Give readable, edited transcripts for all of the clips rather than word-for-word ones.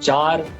4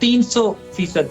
300%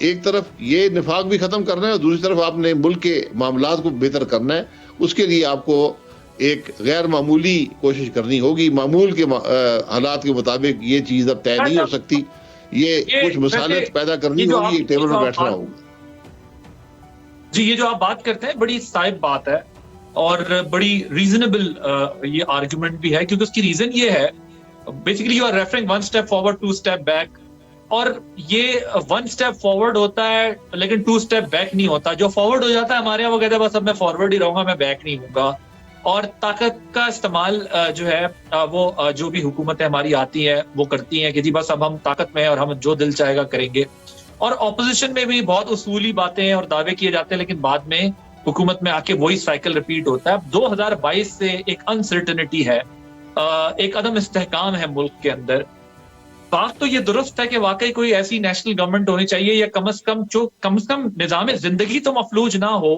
ایک طرف یہ نفاق بھی ختم کرنا ہے اور دوسری طرف آپ نے ملک کے معاملات کو بہتر کرنا ہے. اس کے لیے آپ کو ایک غیر معمولی کوشش کرنی ہوگی. معمول کے حالات کے مطابق یہ چیز اب طے نہیں ہو سکتی. یہ کچھ مسالت پیدا کرنی ہوگی, ٹیبل پر بیٹھنا ہوگا. جی, یہ جو آپ بات کرتے ہیں بڑی صائب بات ہے اور بڑی ریزنیبل یہ آرگومنٹ بھی ہے, کیونکہ اس کی ریزن یہ ہے basically you are referring one step forward 2 step back, اور یہ 1 اسٹیپ فارورڈ ہوتا ہے لیکن 2 اسٹیپ بیک نہیں ہوتا. جو فارورڈ ہو جاتا ہے ہمارے یہاں وہ کہتا ہے بس اب میں فارورڈ ہی رہوں گا, میں بیک نہیں ہوں گا. اور طاقت کا استعمال جو ہے وہ جو بھی حکومتیں ہماری آتی ہیں وہ کرتی ہیں کہ جی بس اب ہم طاقت میں ہیں اور ہم جو دل چاہے گا کریں گے. اور اپوزیشن میں بھی بہت اصولی باتیں اور دعوے کیے جاتے ہیں لیکن بعد میں حکومت میں آ کے وہی سائیکل ریپیٹ ہوتا ہے. 2022 سے ایک انسرٹنٹی ہے, ایک عدم استحکام ہے ملک کے اندر. بات تو یہ درست ہے کہ واقعی کوئی ایسی نیشنل گورنمنٹ ہونی چاہیے یا کم از کم نظام زندگی تو مفلوج نہ ہو,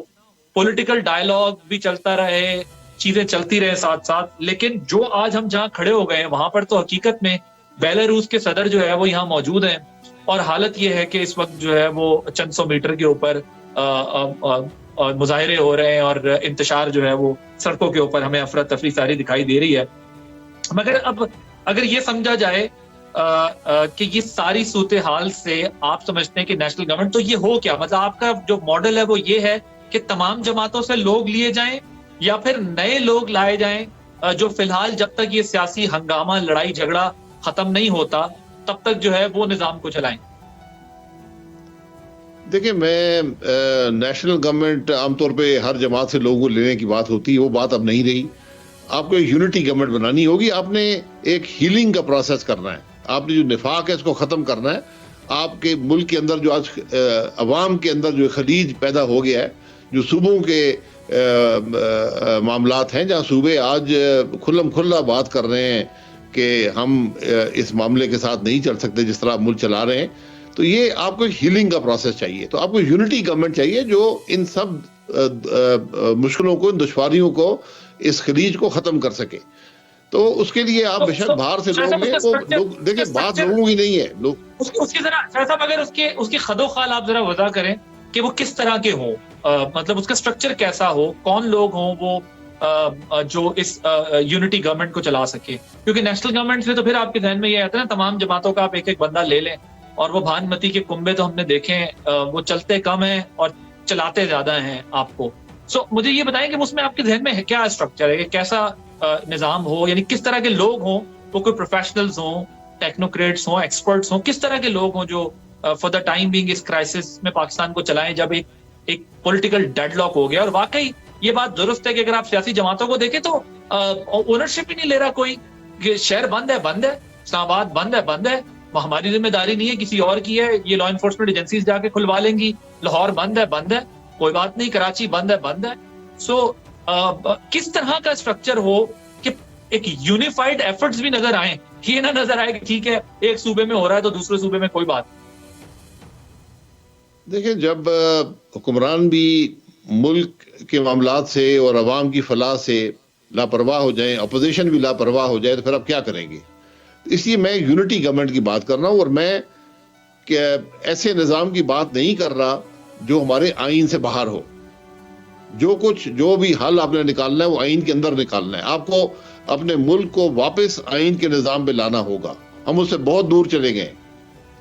پولیٹیکل ڈائلاگ بھی چلتا رہے, چیزیں چلتی رہے ساتھ ساتھ. لیکن جو آج ہم جہاں کھڑے ہو گئے ہیں وہاں پر تو حقیقت میں بیلاروس کے صدر جو ہے وہ یہاں موجود ہیں اور حالت یہ ہے کہ اس وقت جو ہے وہ چند سو میٹر کے اوپر مظاہرے ہو رہے ہیں اور انتشار جو ہے وہ سڑکوں کے اوپر ہمیں افراتفری ساری دکھائی دے رہی ہے. مگر اب اگر یہ سمجھا جائے کہ یہ ساری صورتحال سے آپ سمجھتے ہیں کہ نیشنل گورنمنٹ تو یہ ہو کیا, مطلب آپ کا جو ماڈل ہے وہ یہ ہے کہ تمام جماعتوں سے لوگ لیے جائیں یا پھر نئے لوگ لائے جائیں جو فی الحال جب تک یہ سیاسی ہنگامہ لڑائی جھگڑا ختم نہیں ہوتا تب تک جو ہے وہ نظام کو چلائیں؟ دیکھیں, میں نیشنل گورنمنٹ عام طور پہ ہر جماعت سے لوگوں کو لینے کی بات ہوتی ہے, وہ بات اب نہیں رہی. آپ کو ایک یونٹی گورنمنٹ بنانی ہوگی. آپ نے ایک ہیلنگ کا پروسیس کرنا ہے. آپ نے جو نفاق ہے اس کو ختم کرنا ہے. آپ کے ملک کے اندر جو آج عوام کے اندر جو خلیج پیدا ہو گیا ہے, جو صوبوں کے معاملات ہیں جہاں صوبے آج کھلم کھلا بات کر رہے ہیں کہ ہم اس معاملے کے ساتھ نہیں چل سکتے جس طرح ملک چلا رہے ہیں, تو یہ آپ کو ہیلنگ کا پروسیس چاہیے. تو آپ کو یونٹی گورنمنٹ چاہیے جو ان سب مشکلوں کو, ان دشواریوں کو, اس خلیج کو ختم کر سکے. تو اس کے لیے آپ بے شک باہر سے لوگ ہیں, وہ دیکھیں بات لوگوں کی نہیں ہے. لوگ اس کی ذرا صاحب اگر اس کی خد و خال آپ ذرا وضع کریں کہ وہ کس طرح کے ہوں, مطلب اس کا سٹرکچر کیسا ہو, کون لوگ ہوں وہ جو اس یونٹی گورنمنٹ کو چلا سکے. کیونکہ نیشنل گورنمنٹ سے تو پھر آپ کے ذہن میں یہ آتا ہے نا تمام جماعتوں کا آپ ایک ایک بندہ لے لیں, اور وہ بھانمتی کے کنبے تو ہم نے دیکھے ہیں, وہ چلتے کم ہیں اور چلاتے زیادہ ہیں آپ کو. سو مجھے یہ بتائیں کہ اس میں آپ کے ذہن میں کیا اسٹرکچر ہے, کہ کیسا نظام ہو, یعنی کس طرح کے لوگ ہوں, وہ کوئی پروفیشنلز ہوں, ٹیکنوکریٹس ہوں, ایکسپرٹس ہوں, کس طرح کے لوگ ہوں جو فار دا ٹائم بینگ اس کرائسس میں پاکستان کو چلائیں جب ایک پولیٹیکل ڈیڈ لاک ہو گیا. اور واقعی یہ بات درست ہے کہ اگر آپ سیاسی جماعتوں کو دیکھیں تو اونرشپ ہی نہیں لے رہا کوئی, کہ شہر بند ہے, اسلام آباد بند ہے, ہماری ذمہ داری نہیں ہے, کسی اور کی ہے, یہ لا انفورسمنٹ ایجنسیز جا کے کھلوا لیں گی. لاہور بند ہے, کوئی بات نہیں, کراچی بند ہے. سو کس طرح کا اسٹرکچر ہو کہ ایک یونیفائڈ ایفرٹس بھی نظر آئیں, یہ نہ نظر آئے کہ ٹھیک ہے ایک صوبے میں ہو رہا ہے تو دوسرے صوبے میں کوئی بات. دیکھیں, جب حکمران بھی ملک کے معاملات سے اور عوام کی فلاح سے لاپرواہ ہو جائیں, اپوزیشن بھی لاپرواہ ہو جائے, تو پھر آپ کیا کریں گے؟ اس لیے میں یونٹی گورنمنٹ کی بات کر رہا ہوں, اور میں ایسے نظام کی بات نہیں کر رہا جو ہمارے آئین سے باہر ہو. جو بھی حل آپ نے نکالنا ہے وہ آئین کے اندر نکالنا ہے. آپ کو اپنے ملک کو واپس آئین کے نظام پہ لانا ہوگا. ہم اس سے بہت دور چلے گئے.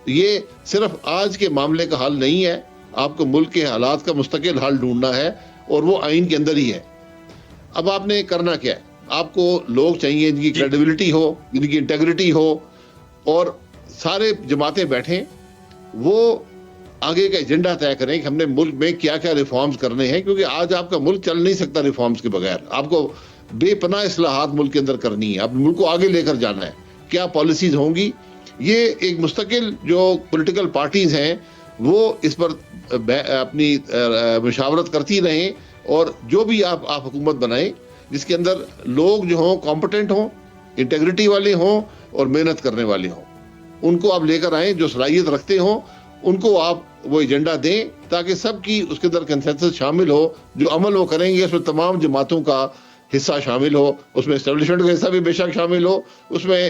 یہ صرف آج کے معاملے کا حل نہیں ہے, آپ کو ملک کے حالات کا مستقل حل ڈھونڈنا ہے, اور وہ آئین کے اندر ہی ہے. اب آپ نے کرنا کیا ہے؟ آپ کو لوگ چاہیے جن کی کریڈیبلٹی ہو, جن کی انٹیگریٹی ہو, اور سارے جماعتیں بیٹھیں, وہ آگے کا ایجنڈا طے کریں کہ ہم نے ملک میں کیا کیا ریفارمز کرنے ہیں. کیونکہ آج آپ کا ملک چل نہیں سکتا ریفارمز کے بغیر. آپ کو بے پناہ اصلاحات ملک کے اندر کرنی ہے, آپ ملک کو آگے لے کر جانا ہے. کیا پالیسیز ہوں گی, یہ ایک مستقل جو پولیٹیکل پارٹیز ہیں وہ اس پر اپنی مشاورت کرتی رہیں, اور جو بھی آپ حکومت بنائیں جس کے اندر لوگ جو ہوں کمپٹنٹ ہوں, انٹیگریٹی والے ہوں اور محنت کرنے والے ہوں, ان کو آپ لے کر آئیں. جو صلاحیت رکھتے ہوں ان کو آپ وہ ایجنڈا دیں تاکہ سب کی اس کے اندر کنسنسس شامل ہو. جو عمل وہ کریں گے اس میں تمام جماعتوں کا حصہ شامل ہو, اس میں اسٹیبلشمنٹ کا حصہ بھی بے شک شامل ہو, اس میں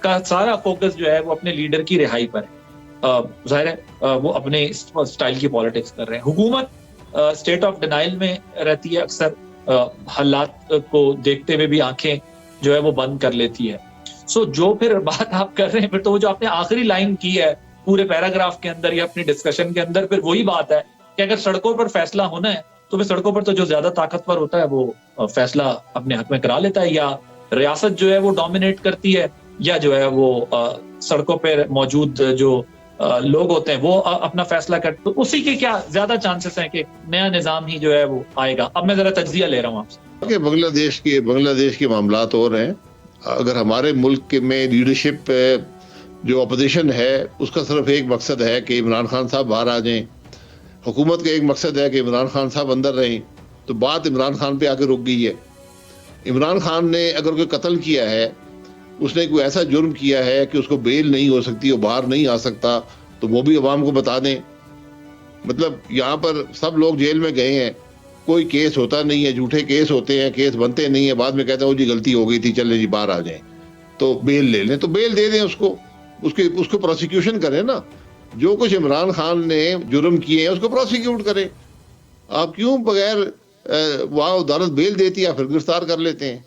کا سارا فوکس جو ہے وہ اپنے لیڈر کی رہائی پر ہے. ظاہر ہے وہ اپنے اسٹائل کی پالیٹکس کر رہے ہیں. حکومت اسٹیٹ آف ڈینائل میں رہتی ہے, اکثر حالات کو دیکھتے ہوئے بھی آنکھیں جو ہے وہ بند کر لیتی ہے. سو جو پھر بات آپ کر رہے ہیں پھر تو وہ جو آپ نے آخری لائن کی ہے پورے پیراگراف کے اندر یا اپنی ڈسکشن کے اندر, پھر وہی بات ہے کہ اگر سڑکوں پر فیصلہ ہونا ہے تو پھر سڑکوں پر تو جو زیادہ طاقتور ہوتا ہے وہ فیصلہ اپنے حق میں کرا لیتا ہے, یا ریاست جو ہے وہ ڈومینیٹ کرتی ہے, یا جو ہے وہ سڑکوں پر موجود جو لوگ ہوتے ہیں وہ اپنا فیصلہ کرتے. تو اسی کے کیا زیادہ چانسز ہیں کہ نیا نظام ہی جو ہے وہ آئے گا. اب میں ذرا تجزیہ لے رہا ہوں آپ سے کہ بنگلہ دیش کے معاملات اور ہیں. اگر ہمارے ملک میں لیڈرشپ جو اپوزیشن ہے اس کا صرف ایک مقصد ہے کہ عمران خان صاحب باہر آ جائیں, حکومت کا ایک مقصد ہے کہ عمران خان صاحب اندر رہیں, تو بات عمران خان پہ آ کے رک گئی ہے. عمران خان نے اگر کوئی قتل کیا ہے, اس نے کوئی ایسا جرم کیا ہے کہ اس کو بیل نہیں ہو سکتی, وہ باہر نہیں آ سکتا, تو وہ بھی عوام کو بتا دیں. مطلب یہاں پر سب لوگ جیل میں گئے ہیں, کوئی کیس ہوتا نہیں ہے, جھوٹے کیس ہوتے ہیں, کیس بنتے نہیں ہیں, بعد میں کہتے ہیں جی غلطی ہو گئی تھی, چلے جی باہر آ جائیں, تو بیل لے لیں, تو بیل دے دیں اس کو پروسیکیوشن کریں نا. جو کچھ عمران خان نے جرم کیے ہیں اس کو پروسیکیوٹ کریں. آپ کیوں بغیر وہاں عدالت بیل دیتی ہے پھر گرفتار کر لیتے ہیں؟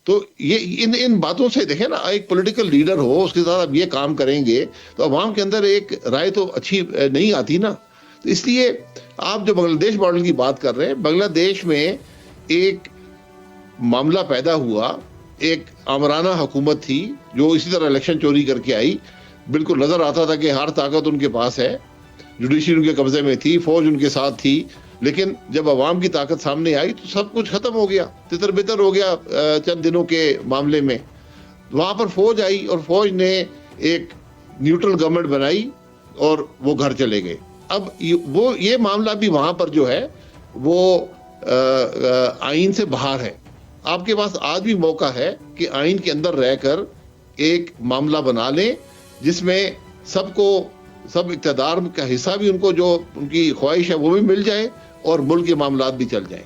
تو یہ ان باتوں سے دیکھیں نا, ایک پولیٹیکل لیڈر ہو اس کے ساتھ آپ یہ کام کریں گے تو عوام کے اندر ایک رائے تو اچھی نہیں آتی نا. تو اس لیے آپ جو بنگلہ دیش ماڈل کی بات کر رہے ہیں, بنگلہ دیش میں ایک معاملہ پیدا ہوا, ایک آمرانہ حکومت تھی جو اسی طرح الیکشن چوری کر کے آئی. بالکل نظر آتا تھا کہ ہر طاقت ان کے پاس ہے, جوڈیشری ان کے قبضے میں تھی, فوج ان کے ساتھ تھی, لیکن جب عوام کی طاقت سامنے آئی تو سب کچھ ختم ہو گیا, تتر بتر ہو گیا چند دنوں کے معاملے میں. وہاں پر فوج آئی اور فوج نے ایک نیوٹرل گورنمنٹ بنائی اور وہ گھر چلے گئے. اب یہ معاملہ بھی وہاں پر جو ہے وہ آئین سے باہر ہے. آپ کے پاس آج بھی موقع ہے کہ آئین کے اندر رہ کر ایک معاملہ بنا لیں جس میں سب اقتدار کا حصہ بھی ان کو جو ان کی خواہش ہے وہ بھی مل جائے اور ملک کے معاملات بھی چل جائیں.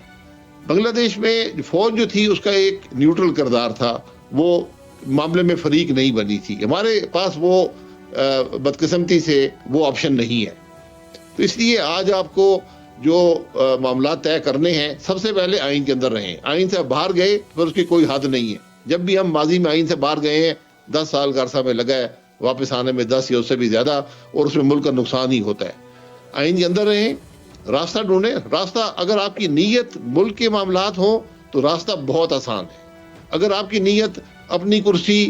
بنگلہ دیش میں فوج جو تھی اس کا ایک نیوٹرل کردار تھا, وہ معاملے میں فریق نہیں بنی تھی. ہمارے پاس وہ بدقسمتی سے وہ آپشن نہیں ہے. تو اس لیے آج آپ کو جو معاملات طے کرنے ہیں سب سے پہلے آئین کے اندر رہیں. آئین سے باہر گئے پھر اس کی کوئی حد نہیں ہے. جب بھی ہم ماضی میں آئین سے باہر گئے ہیں 10 سال کا عرصہ میں لگا ہے, واپس آنے میں 10 یا اس سے بھی زیادہ, اور اس میں ملک کا نقصان ہی ہوتا ہے. آئین کے اندر رہیں, راستہ ڈھونڈیں. راستہ اگر آپ کی نیت ملک کے معاملات ہوں تو راستہ بہت آسان ہے. اگر آپ کی نیت اپنی کرسی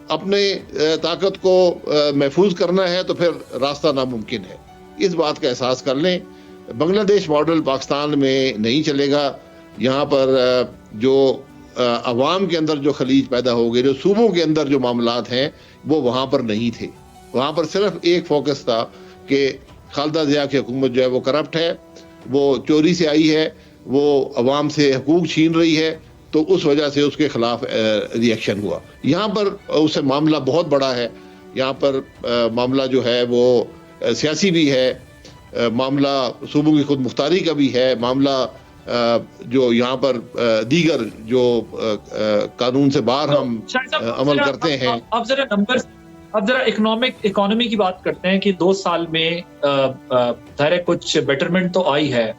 اپنے طاقت کو محفوظ کرنا ہے تو پھر راستہ ناممکن ہے. اس بات کا احساس کر لیں. بنگلہ دیش ماڈل پاکستان میں نہیں چلے گا. یہاں پر جو عوام کے اندر جو خلیج پیدا ہو گئے, جو صوبوں کے اندر جو معاملات ہیں وہ وہاں پر نہیں تھے. وہاں پر صرف ایک فوکس تھا کہ خالدہ ضیاء کی حکومت جو ہے وہ کرپٹ ہے, وہ چوری سے آئی ہے, وہ عوام سے حقوق چھین رہی ہے, تو اس وجہ سے اس کے خلاف ری ایکشن ہوا. یہاں پر اس سے معاملہ بہت بڑا ہے. یہاں پر معاملہ جو ہے وہ سیاسی بھی ہے, معاملہ صوبوں کی خود مختاری کا بھی ہے, معاملہ جو یہاں پر دیگر جو قانون سے باہر ہم عمل کرتے ہیں. اب ذرا اکنامی کی بات کرتے ہیں کہ 2 سال میں ظاہر کچھ بیٹرمنٹ تو آئی ہے,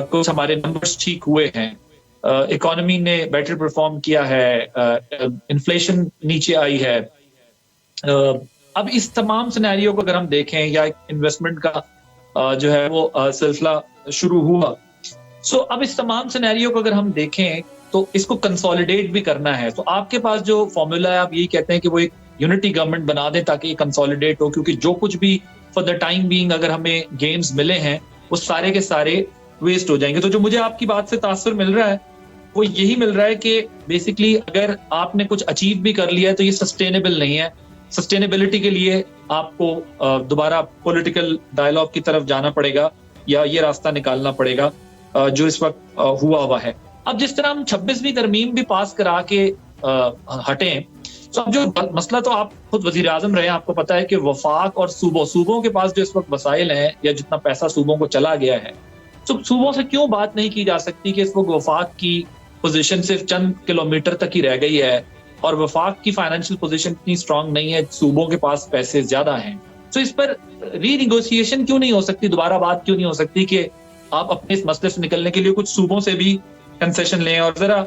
کچھ ہمارے نمبرز ٹھیک ہوئے ہیں, اکانومی نے بیٹر پرفارم کیا ہے, انفلیشن نیچے آئی ہے. اب اس تمام سینیریو کو اگر ہم دیکھیں یا انویسٹمنٹ کا جو ہے وہ سلسلہ شروع ہوا, اب اس تمام سینیریو کو اگر ہم دیکھیں تو اس کو کنسولیڈیٹ بھی کرنا ہے. تو آپ کے پاس جو فارمولا ہے, آپ یہی کہتے ہیں کہ وہ ایک یونٹی گورنمنٹ بنا دیں تاکہ یہ کنسولیڈیٹ ہو, کیونکہ جو کچھ بھی فار دا ٹائم بینگ اگر ہمیں گینز ملے ہیں وہ سارے کے سارے ویسٹ ہو جائیں گے. تو جو مجھے آپ کی بات سے تاثر مل رہا ہے وہ یہی مل رہا ہے کہ بیسکلی اگر آپ نے کچھ اچیو بھی کر لیا ہے تو یہ سسٹینیبل نہیں ہے. سسٹینیبلٹی کے لیے آپ کو دوبارہ پولیٹیکل ڈائلاگ کی طرف جانا پڑے گا یا یہ راستہ نکالنا پڑے گا جو اس وقت ہوا ہے. اب جس طرح ہم 26ویں ترمیم بھی پاس کرا کے ہٹیں, تو اب جو مسئلہ تو آپ خود وزیر اعظم رہے ہیں, آپ کو پتا ہے کہ وفاق اور صوبوں کے پاس جو اس وقت وسائل ہیں یا جتنا پیسہ صوبوں کو چلا گیا ہے, تو صوبوں سے کیوں بات نہیں کی جا سکتی کہ اس وقت وفاق کی پوزیشن صرف چند کلومیٹر تک ہی رہ گئی ہے اور وفاق کی فائنینشیل پوزیشن اتنی اسٹرانگ نہیں ہے, صوبوں کے پاس پیسے زیادہ ہیں. تو اس پر ری نیگوسیشن کیوں نہیں ہو سکتی, دوبارہ بات کیوں نہیں ہو سکتی کہ آپ اپنے اس مسئلے سے نکلنے کے لیے کچھ صوبوں سے بھی کنسیشن لیں؟ اور ذرا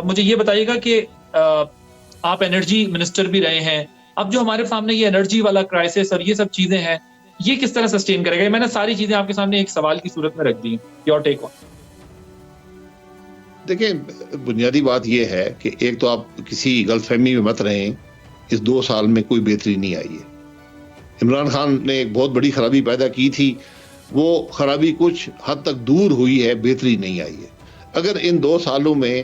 مجھے یہ بتائیے گا کہ آپ انرجی منسٹر بھی رہے ہیں, اب جو ہمارے سامنے یہ انرجی والا کرائسس اور یہ سب چیزیں ہیں, یہ کس طرح سسٹین کرے گا؟ میں نے ساری چیزیں آپ کے سامنے ایک سوال کی صورت میں رکھ دی ہیں, یور ٹیک آن. دیکھیں, بنیادی بات یہ ہے کہ ایک تو آپ کسی غلط فہمی میں مت رہیں, اس 2 سال میں کوئی بہتری نہیں آئی ہے. عمران خان نے ایک بہت بڑی خرابی پیدا کی تھی, وہ خرابی کچھ حد تک دور ہوئی ہے, بہتری نہیں آئی ہے. اگر ان 2 سالوں میں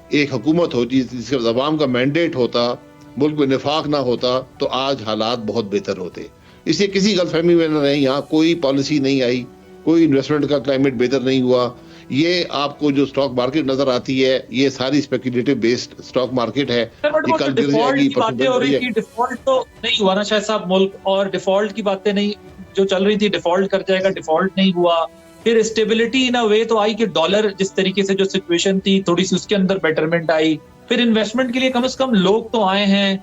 ایک حکومت ہوتی جس کے عوام کا مینڈیٹ ہوتا, ملک میں نفاق نہ ہوتا, تو آج حالات بہت بہتر ہوتے. اس لیے کسی غلط فہمی میں نہ رہیں, یہاں کوئی پالیسی نہیں آئی, کوئی انویسٹمنٹ کا کلائمیٹ بہتر نہیں ہوا. یہ آپ کو جو اسٹاک مارکیٹ نظر آتی ہے, یہ ساری اسپیکولیٹو بیسڈ اسٹاک مارکیٹ ہے. یہ کل گر جائے گی, باتیں ہو رہی تھی, ڈیفالٹ تو نہیں ہوا نا شاہ صاحب ملک, اور ڈیفالٹ کی باتیں نہیں جو چل رہی تھی, ڈیفالٹ کر جائے گا, ڈیفالٹ نہیں ہوا. پھر اسٹیبلٹی ان وے تو آئی کہ ڈالر جس طریقے سے جو سچویشن تھی تھوڑی سی اس کے اندر بیٹرمنٹ آئی. پھر انویسٹمنٹ کے لیے کم از کم لوگ تو آئے ہیں,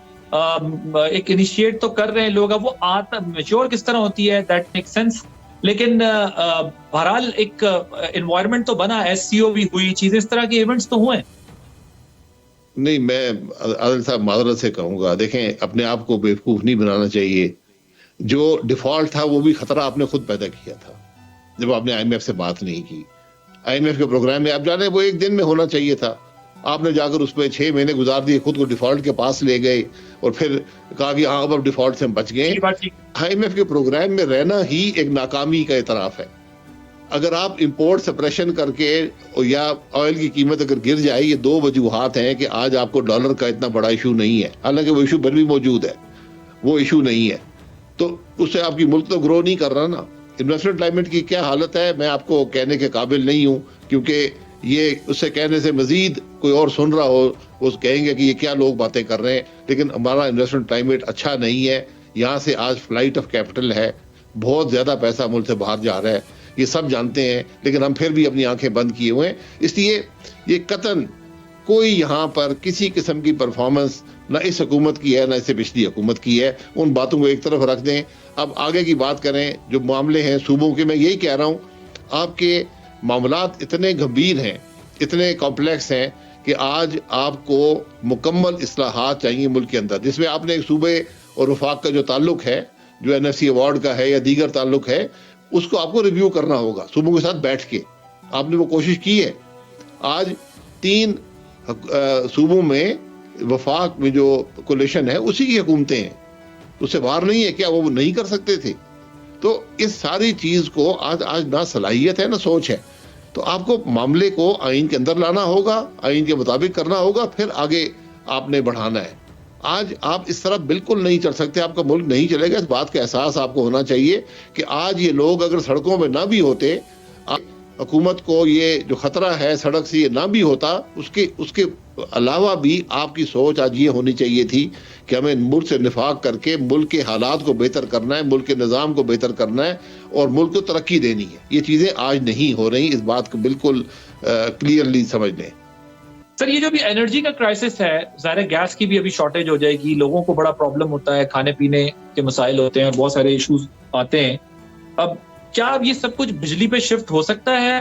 ایک انیشیٹ تو کر رہے ہیں لوگ. اب وہ میچور کس طرح ہوتی ہے, دیٹ میک سینس. لیکن بہرحال ایک انوائرمنٹ تو بنا, ایس سی او بھی ہوئی, چیزیں اس طرح کے ایونٹس تو ہوئے. نہیں, میں عادل صاحب معذرت سے کہوں گا, دیکھیں اپنے آپ کو بیوقوف نہیں بنانا چاہیے. جو ڈیفالٹ تھا وہ بھی خطرہ آپ نے خود پیدا کیا تھا جب آپ نے آئی ایم ایف سے بات نہیں کی. آئی ایم ایف کے پروگرام میں آپ جانے وہ 1 دن میں ہونا چاہیے تھا, آپ نے جا کر اس پہ 6 مہینے گزار دیے, خود کو ڈیفالٹ کے پاس لے گئے اور پھر کہا کہ ہاں اب ڈیفالٹ سے ہم بچ گئے. آئی ایم ایف کے پروگرام میں رہنا ہی ایک ناکامی کا اعتراف ہے. اگر آپ امپورٹ سپریشن کر کے یا آئل کی قیمت اگر گر جائے, یہ 2 وجوہات ہیں کہ آج آپ کو ڈالر کا اتنا بڑا ایشو نہیں ہے, حالانکہ وہ ایشو پھر بھی موجود ہے, وہ ایشو نہیں ہے, تو اس سے آپ کی ملک تو گرو نہیں کر رہا نا. انویسٹمنٹ کلائمیٹ کی کیا حالت ہے میں آپ کو کہنے کے قابل نہیں ہوں, کیونکہ یہ اس سے کہنے سے مزید کوئی اور سن رہا ہو وہ کہیں گے کہ یہ کیا لوگ باتیں کر رہے ہیں. لیکن ہمارا انویسٹمنٹ کلائمیٹ اچھا نہیں ہے, یہاں سے آج فلائٹ آف کیپٹل ہے, بہت زیادہ پیسہ ملک سے باہر جا رہا ہے, یہ سب جانتے ہیں, لیکن ہم پھر بھی اپنی آنکھیں بند کیے ہوئے ہیں. اس لیے یہ قطعاً کوئی یہاں پر کسی قسم کی پرفارمنس نہ اس حکومت کی ہے نہ اسے پچھلی حکومت کی ہے. ان باتوں کو ایک طرف رکھ دیں, اب آگے کی بات کریں. جو معاملے ہیں صوبوں کے, میں یہی کہہ رہا ہوں, آپ کے معاملات اتنے گمبھیر ہیں, اتنے کمپلیکس ہیں کہ آج آپ کو مکمل اصلاحات چاہیے ملک کے اندر, جس میں آپ نے ایک صوبے اور وفاق کا جو تعلق ہے, جو این ایف سی ایوارڈ کا ہے یا دیگر تعلق ہے, اس کو آپ کو ریویو کرنا ہوگا صوبوں کے ساتھ بیٹھ کے. آپ نے وہ کوشش کی ہے. آج 3 صوبوں میں وفاق میں جو کولیشن ہے اسی کی حکومتیں ہیں, اس سے باہر نہیں ہے. کیا وہ نہیں کر سکتے تھے؟ تو اس ساری چیز کو آج نہ صلاحیت ہے نہ سوچ ہے. تو آپ کو معاملے کو آئین کے اندر لانا ہوگا, آئین کے مطابق کرنا ہوگا, پھر آگے آپ نے بڑھانا ہے. آج آپ اس طرح بالکل نہیں چل سکتے, آپ کا ملک نہیں چلے گا. اس بات کا احساس آپ کو ہونا چاہیے کہ آج یہ لوگ اگر سڑکوں میں نہ بھی ہوتے, حکومت کو یہ جو خطرہ ہے سڑک سے یہ نہ بھی ہوتا, اس کے علاوہ بھی آپ کی سوچ آج یہ ہونی چاہیے تھی کہ ہمیں ملک سے نفاق کر کے ملک کے حالات کو بہتر کرنا ہے, ملک کے نظام کو بہتر کرنا ہے اور ملک کو ترقی دینی ہے. یہ چیزیں آج نہیں ہو رہی, اس بات کو بالکل کلیئرلی سمجھ لیں. سر, یہ جو بھی انرجی کا کرائسس ہے, ظاہر گیس کی بھی ابھی شارٹیج ہو جائے گی, لوگوں کو بڑا پرابلم ہوتا ہے, کھانے پینے کے مسائل ہوتے ہیں, بہت سارے ایشوز آتے ہیں. اب کیا یہ سب کچھ بجلی پہ شفٹ ہو سکتا ہے؟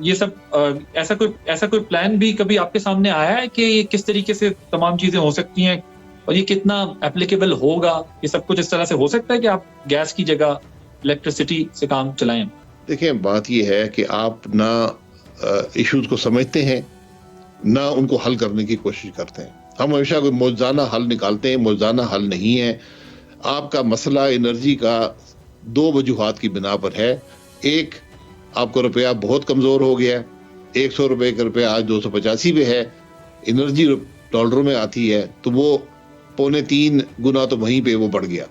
یہ سب ایسا کوئی پلان بھی کبھی آپ کے سامنے آیا ہے کہ یہ کس طریقے سے تمام چیزیں ہو سکتی ہیں اور یہ کتنا اپلیکیبل ہوگا؟ یہ سب کچھ اس طرح سے ہو سکتا ہے کہ آپ گیس کی جگہ الیکٹریسٹی سے کام چلائیں؟ دیکھیں, بات یہ ہے کہ آپ نہ ایشوز کو سمجھتے ہیں نہ ان کو حل کرنے کی کوشش کرتے ہیں. ہم ہمیشہ کوئی موجزانہ حل نکالتے ہیں, موجزانہ حل نہیں ہے. آپ کا مسئلہ انرجی کا 2 وجوہات کی بنا پر ہے. ایک, آپ کو روپیہ بہت کمزور ہو گیا, 100 روپے کا روپیہ آج 285 پہ ہے. انرجی ڈالروں میں آتی ہے تو وہ 2.25 گنا تو وہیں پہ وہ بڑھ گیا,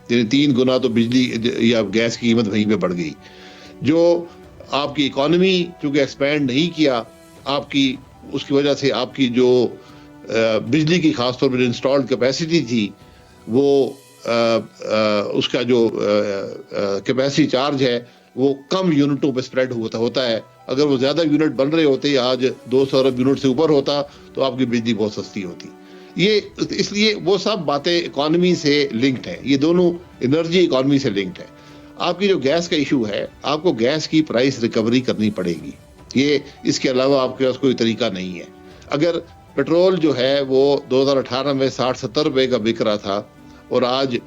یعنی 3 گنا تو بجلی یا گیس کی قیمت وہیں پہ بڑھ گئی. جو آپ کی اکانومی چونکہ ایکسپینڈ نہیں کیا, آپ کی اس کی وجہ سے آپ کی جو بجلی کی خاص طور پر انسٹالڈ کیپیسٹی تھی, وہ اس کا جو کیپیسٹی چارج ہے وہ کم یونٹوں پہ سپریڈ ہوتا ہے. اگر وہ زیادہ یونٹ بن رہے ہوتے, آج 200 ارب یونٹ سے اوپر ہوتا, تو آپ کی بجلی بہت سستی ہوتی. یہ اس لیے وہ سب باتیں اکانومی سے لنکڈ ہیں, یہ دونوں انرجی اکانومی سے لنکڈ ہے. آپ کی جو گیس کا ایشو ہے, آپ کو گیس کی پرائس ریکوری کرنی پڑے گی, یہ اس کے علاوہ آپ کے پاس کوئی طریقہ نہیں ہے. اگر پیٹرول جو ہے وہ 2018 میں 60-70 روپے کا بک رہا تھا اور آج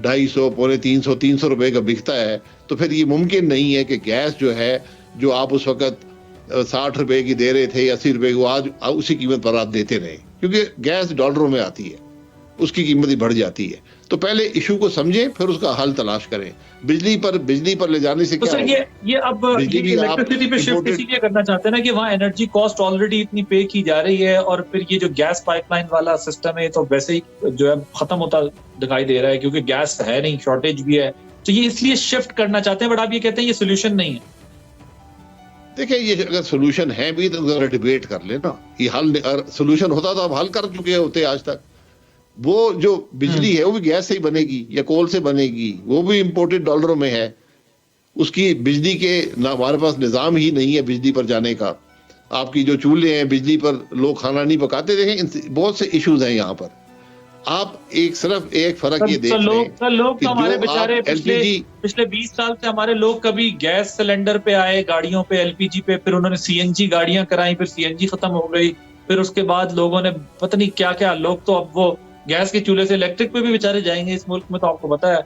250, 250, 300 روپے کا بکتا ہے, تو پھر یہ ممکن نہیں ہے کہ گیس جو ہے جو آپ اس وقت 60 روپے کی دے رہے تھے یا 80 روپے کی, وہ آج اسی قیمت پر آپ دیتے رہے, کیونکہ گیس ڈالروں میں آتی ہے, اس کی قیمت ہی بڑھ جاتی ہے. تو پہلے ایشو کو سمجھیں, پھر اس کا حل تلاش کریں. بجلی پر لے جانے سے تو کیا سر ہوگا؟ یہ اب الیکٹریسٹی پہ شفٹ اسی لیے کرنا چاہتے ہیں نا کہ وہاں انرجی کاسٹ آلریڈی اتنی پے کی جا رہی ہے, اور پھر یہ جو گیس پائپ لائن والا سسٹم ہے تو ویسے ہی جو ہے ختم ہوتا دکھائی دے رہا ہے, کیونکہ گیس ہے نہیں, شارٹیج بھی ہے, تو یہ اس لیے شفٹ کرنا چاہتے ہیں. بٹ آپ یہ کہتے ہیں یہ سولوشن نہیں ہے. دیکھیں, یہ اگر سولوشن ہے بھی تو ذرا ڈیبیٹ کر لیں نا. یہ حل سولوشن ہوتا تو آپ حل کر چکے ہوتے آج تک. وہ جو بجلی ہے وہ بھی گیس سے ہی بنے گی یا کول سے بنے گی, وہ بھی امپورٹڈ ڈالروں میں ہے. اس کی بجلی کے ہمارے پاس نظام ہی نہیں ہے بجلی پر جانے کا. آپ کی جو چولہے ہیں بجلی پر لوگ کھانا نہیں پکاتے. دیکھیں بہت سے ایشوز ہیں یہاں پر. آپ صرف ایک فرق یہ دیکھ لیں, لوگ تو ہمارے بیچارے پچھلے 20 سال سے ہمارے لوگ کبھی گیس سلنڈر پہ آئے, گاڑیوں پہ, ایل پی جی پہ, پھر انہوں نے سی این جی گاڑیاں کرائیں, پھر سی این جی ختم ہو گئی, پھر اس کے بعد لوگوں نے پتہ نہیں کیا کیا. لوگ تو اب وہ گیس کے چولہے سے الیکٹرک پہ بھی بیچارے جائیں گے. اس ملک میں تو آپ کو پتا ہے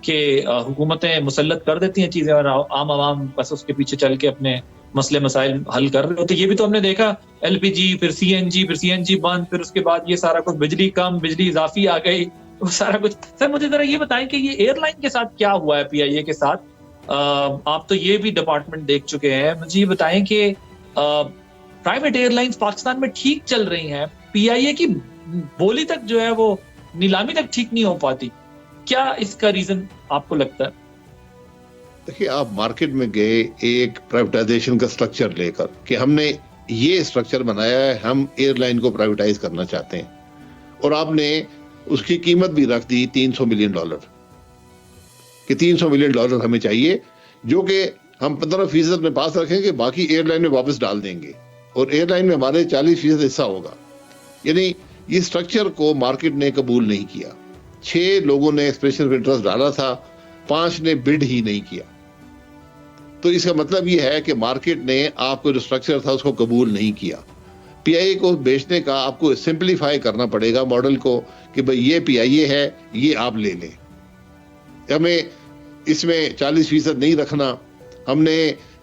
کہ حکومتیں مسلط کر دیتی ہیں چیزیں, اور عام عوام بس اس کے پیچھے چل کے اپنے مسئلے مسائل حل کر رہے ہوتے. یہ بھی تو ہم نے دیکھا, ایل پی جی, پھر سی این جی بند, پھر اس کے بعد یہ سارا کچھ, بجلی کم, بجلی اضافی آ گئی, وہ سارا کچھ. سر مجھے ذرا یہ بتائیں کہ یہ ایئر لائن کے ساتھ کیا ہوا ہے, پی آئی اے کے ساتھ؟ آپ تو یہ بھی ڈپارٹمنٹ دیکھ چکے ہیں, مجھے یہ بتائیں کہ پرائیویٹ ایئر لائنز پاکستان میں ٹھیک چل رہی ہیں, پی آئی اے کی بولی تک جو ہے وہ نیلامی تک ٹھیک نہیں ہو پاتی, کیا اس کا ریزن آپ کو لگتا ہے؟ دیکھیے, آپ مارکیٹ میں گئے ایک پرائیویٹائزیشن کا سٹرکچر لے کر کہ ہم نے یہ سٹرکچر بنایا ہے, ہم ایئر لائن کو پرائیویٹائز کرنا چاہتے ہیں, اور آپ نے اس کی قیمت بھی رکھ دی $300 ملین کہ $300 ملین ہمیں چاہیے, جو کہ ہم 15% میں پاس رکھیں گے, باقی ایئر لائن میں واپس ڈال دیں گے, اور ایئر لائن میں ہمارے 40% حصہ ہوگا. یعنی یہ سٹرکچر کو مارکیٹ نے قبول نہیں کیا. 6 لوگوں نے ایکسپریشن آف انٹرسٹ ڈالا تھا, 5 نے بڈ ہی نہیں کیا. تو اس کا مطلب یہ ہے کہ مارکیٹ نے آپ کو جو سٹرکچر تھا اس کو قبول نہیں کیا. پی آئی اے کو بیچنے کا آپ کو سمپلیفائی کرنا پڑے گا ماڈل کو, کہ بھئی یہ پی آئی اے ہے, یہ آپ لے لیں, ہمیں اس میں 40% نہیں رکھنا, ہم نے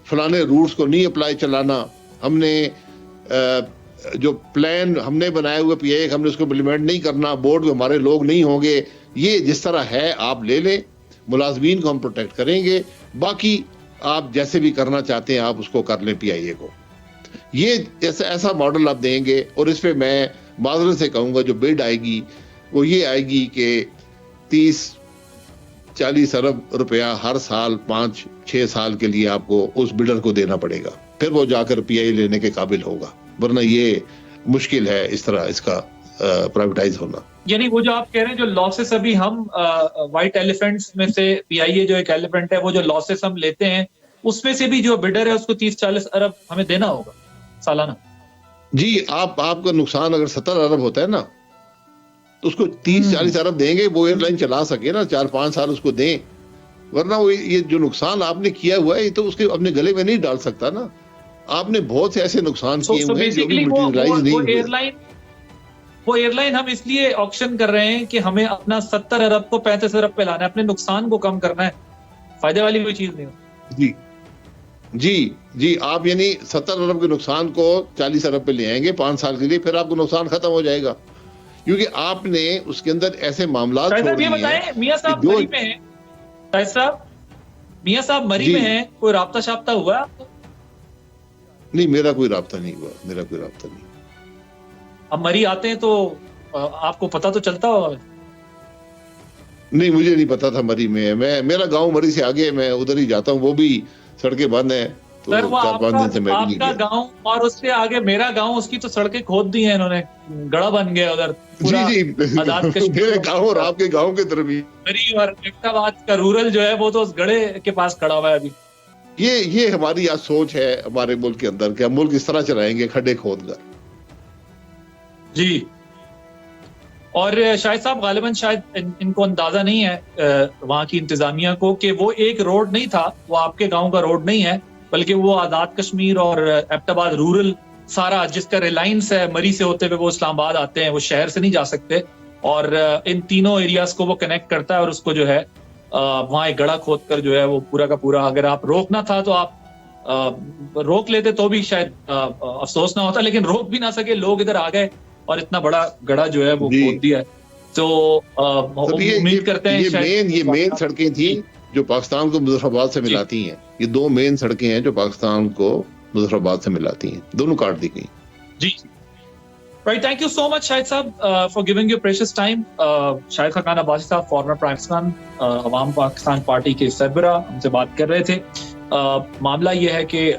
فلانے روٹس کو نہیں اپلائی چلانا, ہم نے جو پلان ہم نے بنائے ہوئے پی آئی اے ہم نے اس کو امپلیمنٹ نہیں کرنا, بورڈ میں ہمارے لوگ نہیں ہوں گے. یہ جس طرح ہے آپ لے لیں, ملازمین کو ہم پروٹیکٹ کریں گے, باقی آپ جیسے بھی کرنا چاہتے ہیں آپ اس کو کر لیں پی آئی اے کو. یہ ایسا ماڈل آپ دیں گے, اور اس پہ میں معذرت سے کہوں گا جو بڈ آئے گی وہ یہ آئے گی کہ 30-40 ارب روپیہ ہر سال 5-6 سال کے لیے آپ کو اس بڈر کو دینا پڑے گا, پھر وہ جا کر پی آئی اے لینے کے قابل ہوگا, ورنہ یہ مشکل ہے اس طرح اس کا پرائیویٹائز ہونا. یعنی وہ جو آپ کہہ رہے ہیں جو لاسز ابھی ہم وائٹ ایلیفنٹس میں سے پی آئی اے جو ایک ایلیفنٹ ہے, وہ جو لاسز ہم لیتے ہیں اس میں سے بھی جو بڈر ہے اس کو 30-40 ارب ہمیں دینا ہوگا سالانہ. جی, آپ کا نقصان اگر 70 ارب ہوتا ہے نا تو اس کو 30-40 ارب دیں گے, وہ ایئر لائن چلا سکے نا, 4-5 سال اس کو دیں, ورنہ وہ یہ جو نقصان آپ نے کیا ہوا ہے یہ تو اس کے اپنے گلے میں نہیں ڈال سکتا نا. آپ نے بہت سے ایسے نقصان کیے ہوئے ہیں جو بھی مٹیریلائز نہیں ہوئے. وہ ایئر لائن ہم اس لیے آکشن کر رہے ہیں کہ ہمیں اپنا 70 ارب کو 35 ارب پہ لانا ہے, اپنے نقصان کو کم کرنا ہے, فائدے والی کوئی چیز نہیں ہو. جی, آپ یعنی 70 ارب کے نقصان کو 40 ارب پہ لے آئیں گے 5 سال کے لیے, پھر آپ کو نقصان ختم ہو جائے گا, کیونکہ آپ نے اس کے اندر ایسے معاملات چھوڑ دیے ہیں. میاں صاحب مری میں ہیں, میاں صاحب مری میں ہیں, کوئی رابطہ شابطہ ہوا آپ کو؟ نہیں, میرا کوئی رابطہ نہیں ہوا, اب مری آتے ہیں تو آپ کو پتا تو چلتا ہوگا. نہیں, مجھے نہیں پتا تھا مری میں, میرا گاؤں مری سے آگے, میں ادھر ہی جاتا ہوں, وہ بھی سڑکیں بند ہیں, تو 4-5 دن سے میں بھی نہیں گیا. آپ کا گاؤں اور اس سے آگے میرا گاؤں, اس کی تو سڑکیں کھود دی ہیں انہوں نے, گڑھا بن گیا ادھر. جی, میرے گاؤں اور آپ کے گاؤں کے درمیان مری اور آباد کا رورل جو ہے وہ تو اس گڑھے کے پاس کھڑا ہوا ہے ابھی. یہ ہماری آج سوچ ہے ہمارے ملک کے اندر کہ ہم ملک اس طرح چلائیں گے, کھڈے کھود کر. جی, اور شاہد صاحب غالباً شاید ان کو اندازہ نہیں ہے وہاں کی انتظامیہ کو کہ وہ ایک روڈ نہیں تھا, وہ آپ کے گاؤں کا روڈ نہیں ہے, بلکہ وہ آزاد کشمیر اور ایبٹ آباد رورل سارا جس کا ریلائنس ہے مری سے ہوتے ہوئے وہ اسلام آباد آتے ہیں, وہ شہر سے نہیں جا سکتے, اور ان تینوں ایریاز کو وہ کنیکٹ کرتا ہے. اور اس کو جو ہے وہاں ایک گڑھا کھود کر جو ہے وہ پورا کا پورا, اگر آپ روکنا تھا تو آپ روک لیتے تو بھی شاید افسوس نہ ہوتا, لیکن روک بھی نہ سکے, لوگ ادھر آ گئے اور اتنا بڑا گڑھا جو ہے وہ کھود دیا ہے. تو امید کرتے ہیں یہ مین سڑکیں تھیں جو پاکستان کو مظفر آباد سے ملاتی ہیں. یہ دو مین سڑکیں ہیں جو پاکستان کو مظفر آباد سے ملاتی ہیں, دونوں کاٹ دی گئی. جی right, thank you so much Shahid صاحب for giving your precious time. Shahid Khaqan Abbasi صاحب فارمر پاکستان عوام پاکستان پارٹی کے سربراہ ہم سے بات کر رہے تھے. معاملہ یہ ہے کہ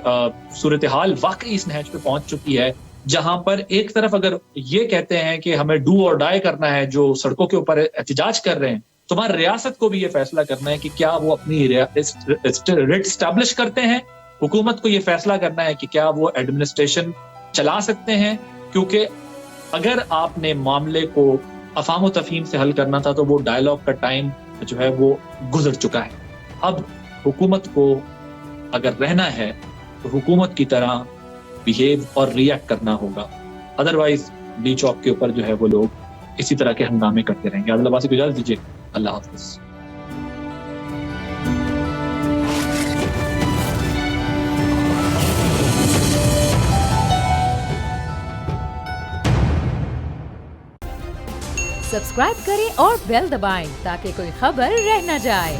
صورتحال واقعی اس نہج پہ پہنچ چکی ہے جہاں پر ایک طرف اگر یہ کہتے ہیں کہ ہمیں ڈو اور ڈائی کرنا ہے, جو سڑکوں کے اوپر احتجاج کر رہے ہیں, تو ہماری ریاست کو بھی یہ فیصلہ کرنا ہے کہ کیا وہ اپنی ریٹ اسٹیبلش کرتے ہیں. حکومت کو یہ فیصلہ کرنا ہے کہ کیا وہ ایڈمنسٹریشن چلا سکتے ہیں, کیونکہ اگر آپ نے معاملے کو افہام و تفہیم سے حل کرنا تھا تو وہ ڈائلاگ کا ٹائم جو ہے وہ گزر چکا ہے. اب حکومت کو اگر رہنا ہے تو حکومت کی طرح بیہیو اور ریئیکٹ کرنا ہوگا, ادروائز ڈی چوک کے اوپر جو ہے وہ لوگ اسی طرح کے ہنگامے کرتے رہیں گے. عادل عباسی کو اجازت دیجیے, اللہ حافظ. سبسکرائب کریں اور بیل دبائیں تاکہ کوئی خبر رہ نہ جائے.